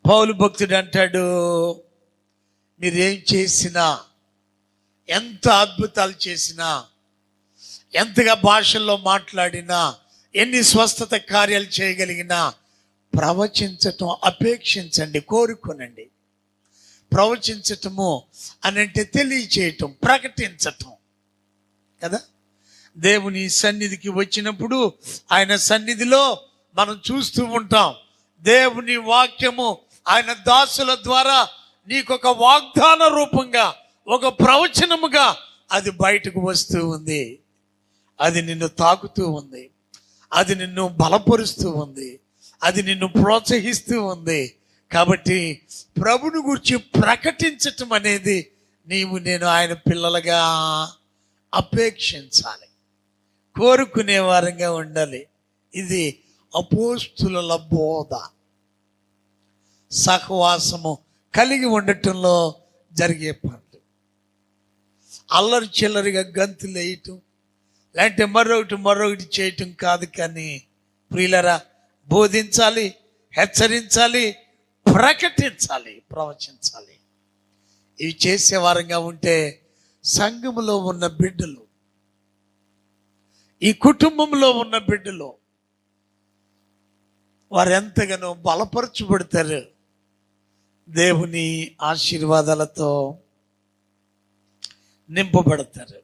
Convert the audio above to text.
పౌలు భక్తుడు అంటాడు, మీరేం చేసినా, ఎంత అద్భుతాలు చేసినా, ఎంతగా భాషల్లో మాట్లాడినా, ఎన్ని స్వస్థత కార్యాలు చేయగలిగినా ప్రవచించటం అపేక్షించండి, కోరుకోనండి. ప్రవచించటము అని అంటే తెలియచేయటం, ప్రకటించటం కదా. దేవుని సన్నిధికి వచ్చినప్పుడు ఆయన సన్నిధిలో మనం చూస్తూ ఉంటాం, దేవుని వాక్యము ఆయన దాసుల ద్వారా నీకొక వాగ్దాన రూపంగా, ఒక ప్రవచనముగా అది బయటకు వస్తూ ఉంది. అది నిన్ను తాకుతూ ఉంది, అది నిన్ను బలపరుస్తూ ఉంది, అది నిన్ను ప్రోత్సహిస్తూ ఉంది. కాబట్టి ప్రభుని గురించి ప్రకటించటం అనేది నేను ఆయన పిల్లలుగా అపేక్షించాలి, కోరుకునే వారంగా ఉండాలి. ఇది అపోస్తుల బోధ, సహవాసము కలిగి ఉండటంలో జరిగే పనులు. అల్లరి చిల్లరిగా గంతులు వేయటం, లేదంటే మరొకటి చేయటం కాదు. కానీ ప్రియులరా, బోధించాలి, హెచ్చరించాలి, ప్రకటించాలి, ప్రవచించాలి. ఇవి చేసే వారంగా ఉంటే సంఘములో ఉన్న బిడ్డలు, ఈ కుటుంబంలో ఉన్న బిడ్డలు వారు ఎంతగానో బలపరచబడతారు, దేవుని ఆశీర్వాదాలతో నింపబడతారు.